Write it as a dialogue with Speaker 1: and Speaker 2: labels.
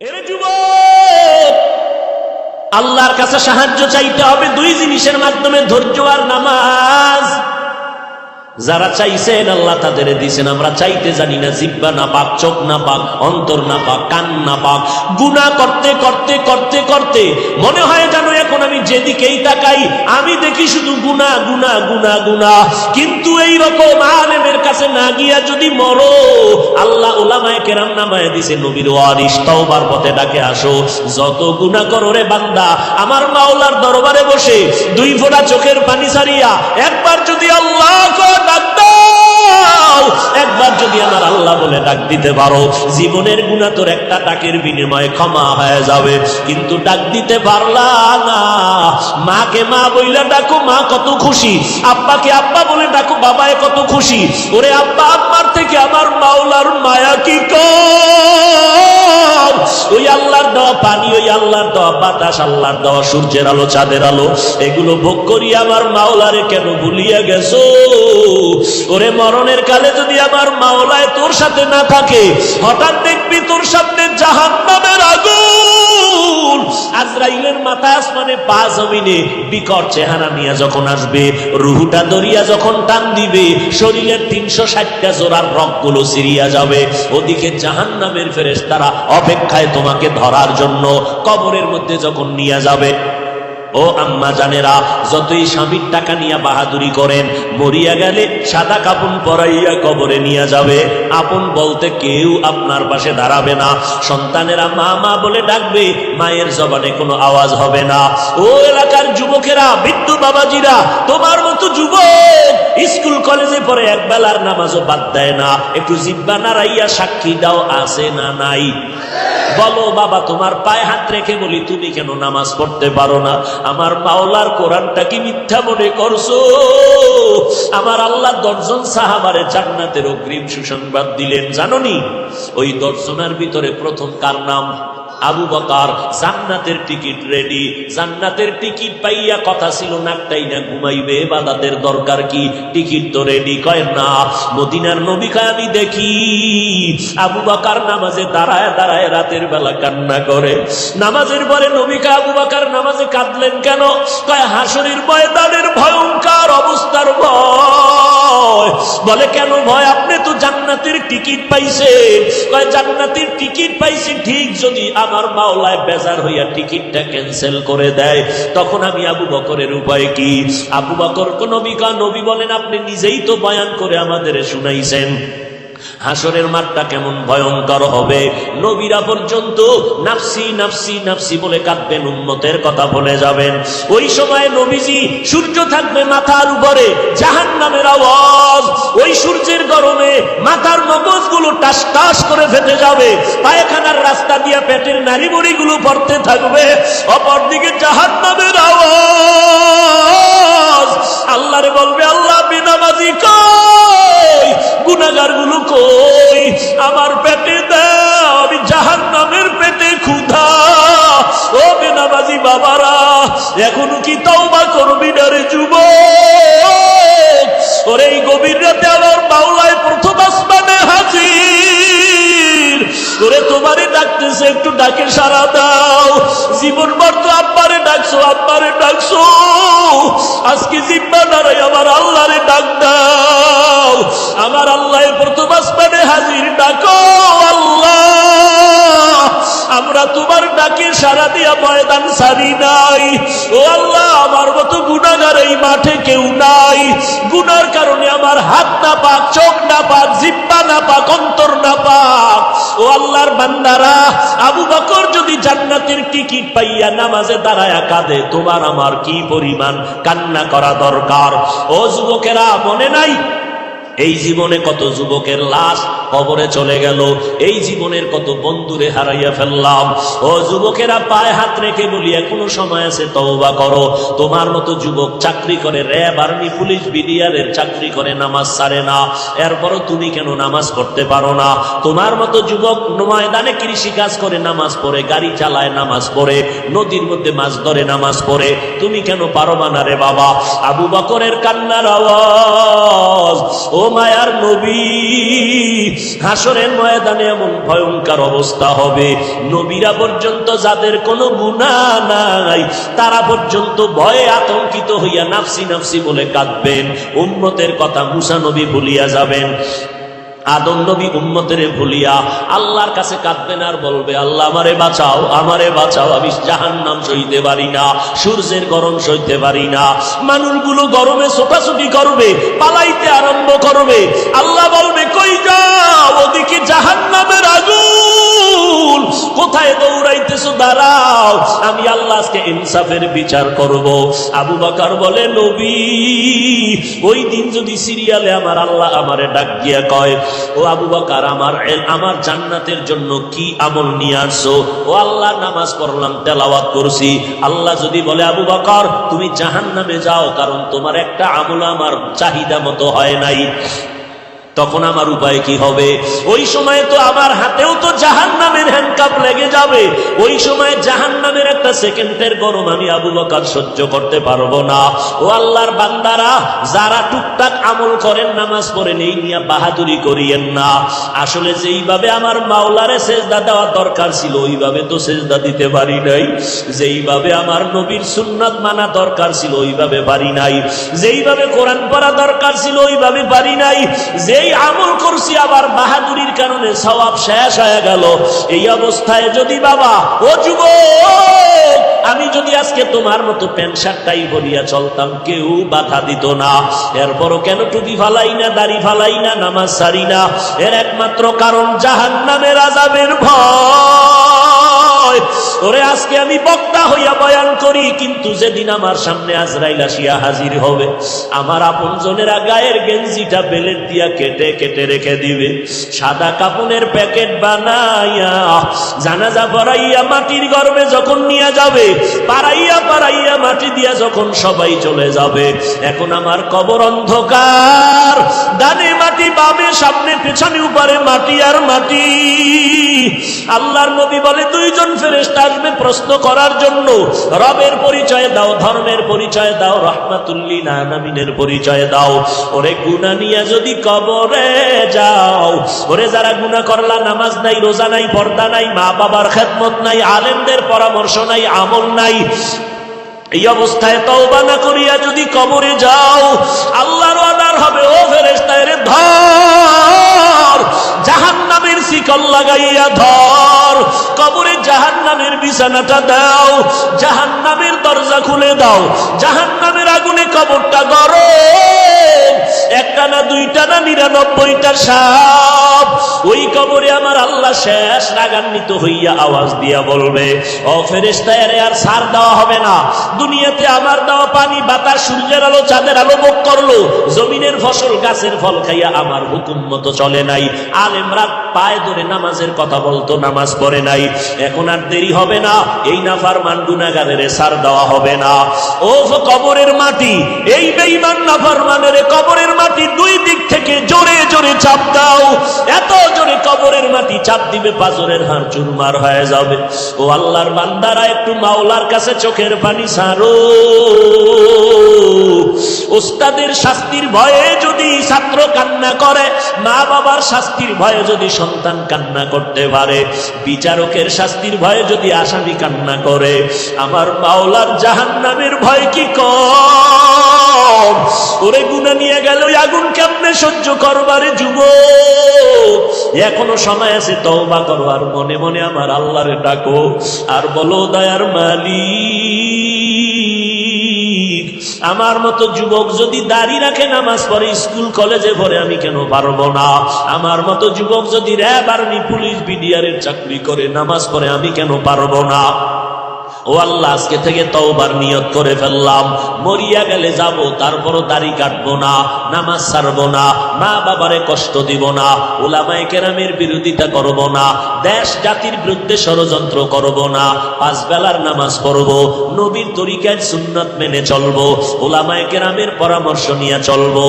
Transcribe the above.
Speaker 1: এরে যুবক, আল্লাহর কাছে সাহায্য চাইতে হবে দুই জিনিসের মাধ্যমে, ধৈর্য আর নামাজ। যারা চাইছেন আল্লাহ তাদের দিয়েছেন, আমরা চাইতে জানি না। জিহ্বা না পাক, চোখ না পাক, অন্তর না পাক, কান না পাক। গুনাহ করতে করতে করতে করতে মনে হয় যেন এখন আমি যেদিকেই তাকাই আমি দেখি শুধু গুনাহ গুনাহ গুনাহ গুনাহ। কিন্তু এই রকম আলেমের কাছে না গিয়া যদি মরো, আল্লাহ উলামায়ে কেরাম নামায়ে দিছে নবীর ওয়ারিস, তওবার পথে ডাকে আসো। যত গুনাহ করো রে বান্দা, আমার মাওলার দরবারে বসে দুই ফোঁটা চোখের পানি ছাড়িয়া একবার যদি আল্লাহ ডাক দাও, একবার যদি আমার আল্লাহ বলে ডাক দিতে পারো, জীবনের গুনাহ তোর একটা ডাকের বিনিময়ে ক্ষমা হয়ে যাবে। কিন্তু ডাক দিতে পারলা না, মাকে মা বইলা ডাকো, মা কত খুশি। আব্বাকে আব্বা বলে ডাকো, বাবায় কত খুশি। ওরে আব্বা আব্বার থেকে আমার মাওলার মায়া কি কম। ওই আল্লাহর দেওয়া পানি, ওই আল্লাহর দেওয়া বাতাস, আল্লাহর দেওয়া সূর্যের আলো, চাঁদের আলো, এগুলো ভোগ করি আমার মাওলারে কেন ভুলিয়া গেছো। ওরে মরণের কালে যদি আমার মাওলায় তোর সাথে না থাকে, হঠাৎ দেখবি তোর সামনে জাহান্নামের আগুন, আজরাইলের মাথা আসমানে পা জমিনে, বিকট চেহারা নিয়ে যখন আসবে, রুহুটা দরিয়া যখন টান দিবে, শরীরের 360টা জোড়ার রগগুলো ছিঁড়িয়া যাবে। ওদিকে জাহান্নামের ফেরেশতারা অপেক্ষায় তোমাকে ধরার জন্য। কবরের মধ্যে যখন নিয়ে যাবে, ও আম্মা জানেরা, যতই স্বামীর টাকা নিয়ে বাহাদুরি করেন, মরিয়া গেলে সাদা কাপড় পরাইয়া কবরে নিয়ে যাবে। আপন বলতে কেউ আপনার পাশে দাঁড়াবে না। সন্তানেরা মা মা বলে ডাকবে, মায়ের জবানে কোনো আওয়াজ হবে না। ও এলাকার যুবকেরা, বৃদ্ধ বাবাজিরা, তোমার মতো যুবক স্কুল কলেজে পড়ে এক বেলার নামাজও বাদ দেয় না। একটু জিহ্বা নাড়াইয়া সাক্ষী দাও, আছে না নাই? বলো বাবা, তোমার পায়ে হাত রেখে বলি, তুমি কেন নামাজ পড়তে পারো না? আমার মাওলার কোরআনটা কি মিথ্যা মনে করছো? আমার আল্লাহ 10 জন সাহাবারে জান্নাতের অগ্রিম সুসংবাদ দিলেন, জানোনি? ওই 10 জনের ভিতরে প্রথম কার নাম? আবু বকর। জান্নাতের টিকিট রেডি। জান্নাতের টিকিট পাইয়া কথা ছিল নাকটাই না ঘুমাইবে, ইবাদতের দরকার কি? টিকিট তো রেডি। কয় না, মদিনার নবী কয় আমি দেখি আবু বকর নামাজে দাঁড়ায় দাঁড়ায় রাতের বেলা কান্না করে। নামাজের পরে নবী কয় আবু বকর নামাজে কাঁদলেন কেন? কয় হাসরের ময়দানের ভয়ঙ্কর অবস্থার ভয়। বলে কেন ভয়? আপনি তো জান্নাতের টিকিট পাইছেন। কয় জান্নাতের টিকিট পাইছি ঠিক, যদি আমার মাওলায় বেজার হইয়া টিকিটটা ক্যান্সেল করে দেয়, তখন আমি আবু বকরের উপায় কি? আবু বকর নবী বলেন, আপনি নিজেই তো বয়ান করে আমাদের শুনাইছেন হাসরের মাঠটা কেমন ভয়ঙ্কর হবে। নবীরা পর্যন্ত নাফসি নাফসি নাফসি বলে কাঁদবেন, উম্মতের কথা বলে যাবেন। ওই সময় নবীজি, সূর্য থাকবে মাথার উপরে, জাহান্নামের আওয়াজ, ওই সূর্যের গরমে মাথার মগজগুলো টাস টাস করে ফেটে যাবে, পায়খানার রাস্তা দিয়ে পেটের নাড়িবড়িগুলো পড়তে থাকবে, অপরদিকে জাহান্নামের আওয়াজ। আল্লাহরে বলবে, আল্লাহ বেনামাজি কই, গুনাহগার গুলো কই, আমার পেটে দাও, আমি জাহান্নামের পেটে ক্ষুধা। ও বেনামাজি বাবারা, এখনো কি তওবা করবি না রে যুবক? ওরে এই গভীর রাতে আমার মাওলায় প্রথম আসমানে হাজির। ওরে তোমারে ডাকতেছে, একটু ডাকে সাড়া দাও। জীবন ভর তো আব্বারে ডাকছো, আব্বারে ডাকছো, আজকে জিহ্বা নাড়াই আমার আল্লাহরে ডাক দাও। আমার আল্লাহ প্রথম আসমানে হাজির, ডাকো আল্লাহ। আমরা তোমার ডাকে সাড়া দিয়া ময়দান ছাড়ি নাই। ও আল্লাহ, আমার মতো গুনাহগার এই মাঠে কেউ নাই। গুনার কারণে আমার হাত না পাক, চোখ না পাক, জিহ্বা না পাক, অন্তর না পাক। ও আল্লাহর বান্দারা, আবু বকর যদি জান্নাতের টিকিট পাইয়া নামাজে দাঁড়ায়া কাঁদে, তোমার আমার কি পরিমাণ কান্না করা দরকার? ও যুবকেরা, মনে নাই এই জীবনে কত যুবকের লাশ কবরে চলে গেল, এই জীবনের কত বন্ধুরে হারাইয়া ফেললাম। ও যুবকেরা, পায়ে হাত রেখে বলি, এখনো সময় আছে, তওবা করো। তোমার মতো যুবক চাকরি করে, র্যাব, আর্মি, পুলিশ, বিডিআরের চাকরি করে, নামাজ ছাড়ে না, এরপরও তুমি কেন নামাজ পড়তে পারো না? তোমার মতো যুবক ময়দানে কৃষি কাজ করে, নামাজ পড়ে, গাড়ি চালায়, নামাজ পড়ে, নদীর মধ্যে মাছ ধরে, নামাজ পড়ে, তুমি কেন পারো না রে বাবা? আবু বকরের কান্নার আওয়াজ। ও মায়ার নবী, হাসরের ময়দানে এমন ভয়ঙ্কর অবস্থা হবে, নবীরা পর্যন্ত যাদের কোনো গুনাহ নাই তারা পর্যন্ত ভয়ে আতঙ্কিত হইয়া নাফসি নাফসি বলে কাঁদবেন। উম্মতের কথা মুসা নবী ভুলিয়া যাবেন, আদম নবী উম্মতের ভুলিয়া আল্লাহর কাছে কাঁদবেন আর বলবে, আল্লাহ আমারে বাঁচাও, আমারে বাঁচাও, আমি জাহান্নাম সইতে পারি না, সূর্যের গরম সইতে পারি না। মানুষগুলো গরমে ছোটাছুটি করবে, পালাইতে আরম্ভ করবে। আল্লাহ বলবে, কই যাও? ওদিকে জাহান্নামের আগুন, কোথায় দৌড়াইতেছো? দাঁড়াও, আমি আল্লাহ আজকে ইনসাফের বিচার করব। আবু বকর বলে, নবী ওই দিন যদি সিরিয়ালে আমার আল্লাহ আমারে ডাক দিয়া কয়, ও আবু বকর আমার জান্নাতের জন্য কি আমল নিয়ে আসছো? ও আল্লাহ, নামাজ পড়লাম, তেলাওয়াত করছি। আল্লাহ যদি বলে, আবু বকর তুমি জাহান্নামে যাও, কারণ তোমার একটা আমল আমার চাহিদা মতো হয় নাই, তখন আমার উপায় কি হবে? ওই সময় তো আমার হাতেও তো জাহান্নামের হ্যান্ডকাপ লেগে যাবে। ওই সময় জাহান্নামের একটা সেকেন্ডের গরম আমি আবু বকর সহ্য করতে পারবো না। ও আল্লাহর বান্দারা, যারা টুকটাক আমল করেন, নামাজ পড়েন, এই নিয়ে বাহাদুরি করিয়েন না। আসলে যেইভাবে আমার মাওলারে সেজদা দেওয়া দরকার ছিল ওইভাবে তো সেজদা দিতে পারি নাই, যেইভাবে আমার নবীর সুন্নাত মানা দরকার ছিল ওইভাবে পারি নাই, যেইভাবে কোরআন পড়া দরকার ছিল ওইভাবে পারি নাই। যেই আমল করছি আবার বাহাদুরির কারণে সওয়াব শেষ হয়ে গেল। এই অবস্থায় যদি বাবা, ও যুবক, আমি যদি আজকে তোমার মতো প্যান্ট শার্ট টাই পরিয়া চলতাম, কেউ বাধা দিত না। এরপরও কেন টুপি ফালাই না, দাড়ি ফালাই না, নামাজ ছাড়ি না? এর একমাত্র কারণ জাহান্নামের আযাবের ভয়। ওরে আজকে আমি বক্তা হইয়া বয়ান করি, কিন্তু যেদিন আমার সামনে আজরাইল আসিয়া হাজির হবে, আমার আপনজনেরা গায়ের গেঞ্জিটা বেলেট দিয়া কেটে কেটে রেখে দিবে, সাদা কাপনের প্যাকেট বানাইয়া জানাজা পড়াইয়া মাটির গর্ভে যখন নিয়ে যাবে, পাড়াইয়া পাড়াইয়া মাটি দিয়া যখন সবাই চলে যাবে, এখন আমার কবর অন্ধকার, ডানে মাটি, বামে, সামনে, পেছনে, উপরে মাটি আর মাটি। আল্লাহর নবী বলে, দুইজন ফেরেশতা আসবে প্রশ্ন করার জন্য, রবের পরিচয় দাও, ধর্মের পরিচয় দাও, রাহমাতুল লিল আলামিনের পরিচয় দাও। ওরে গুনাহ নিয়ে যদি কবরে যাও, ওরে যারা গুনাহ করলা, নামাজ নাই, রোজা নাই, পর্দা নাই, মা বাবার খেদমত নাই, আলেমদের পরামর্শ নাই, আমল নাই, এই অবস্থায় তওবা না করিয়া যদি কবরে যাও, আল্লাহর ওয়াদার হবে, ও ফেরেশতা এর ধর, জাহান্নামের শিকল লাগাইয়া ধর, কবরে জাহান্নামের বিছানাটা দাও, জাহান্নামের দরজা খুলে দাও, জাহান্নামের আগুনে কবরটা গরম, একটা না, দুইটা না, 99টা সাপ। ওই কবরে আমার আল্লাহ শেষ রাগান্বিত হইয়া আওয়াজ দিয়া বলবে, ও ফেরেশতা এর আর ছাড় দেওয়া হবে না। দুনিয়াতে আমার দেওয়া পানি, বাতাস, সূর্যের আলো, চাঁদের আলো ভোগ করলো, জমিনের ফসল, গাছের ফল খাইয়া আমার হুকুম মতো চলে নাই, আলেমরা পায়ে ধরে নামাজের কথা বলতো, নামাজ পড়ে নাই। এখন আর দেরি হবে না, এই নাফরমান গুনাহগারের ছাড় দেওয়া হবে না। ও কবরের মাটি, এই বেঈমান নাফরমানের কবরের মাটি দুই দিক থেকে জোরে জোরে চাপ দাও, এত জোরে কবরের মাটি চাপ দিবে পাঁজরের হাড় চুরমার হয়ে যাবে। ও আল্লাহর বান্দারা, একটু মাওলার কাছে চোখের পানি ছাড়ো। ওস্তাদের শাস্তির ভয়ে যদি ছাত্র কান্না করে, মা বাবার শাস্তির ভয়ে যদি সন্তান কান্না করতে পারে, বিচারকের শাস্তির ভয়ে যদি আসামি কান্না করে, আমার মাওলার জাহান্নামের ভয় কি কম? ওরে গুনাহ নিয়ে গেল, আগুন কেমনে সহ্য করবারে যুবক? এখনো সময় আছে, তওবা করো, আর মনে মনে আমার আল্লাহরে ডাকো, আর বলো, দয়ার মালিক, আমার মতো যুবক যদি দাড়ি রাখে, নামাজ পড়ে, স্কুল কলেজে পড়ে, আমি কেন পারবো না? আমার মতো যুবক যদি র‍্যাব, আর্মি, পুলিশ, বিডিআরের চাকরি করে, নামাজ পড়ে, আমি কেন পারবো না? ও আল্লাহ, আজকে থেকে তওবার নিয়ত করে ফেললাম, মরিয়া গেলে যাব, তারপরও দাড়ি কাটবো না, নামাজ ছাড়বো না, মা বাবারে কষ্ট দিব না, উলামায়ে কেরামের বিরোধিতা করব না, দেশ জাতির বিরুদ্ধে ষড়যন্ত্র করব না, 5 বেলার নামাজ পড়ব, নবীর তরিকায় সুন্নাত মেনে চলবো, উলামায়ে কেরামের পরামর্শ নিয়ে চলবো।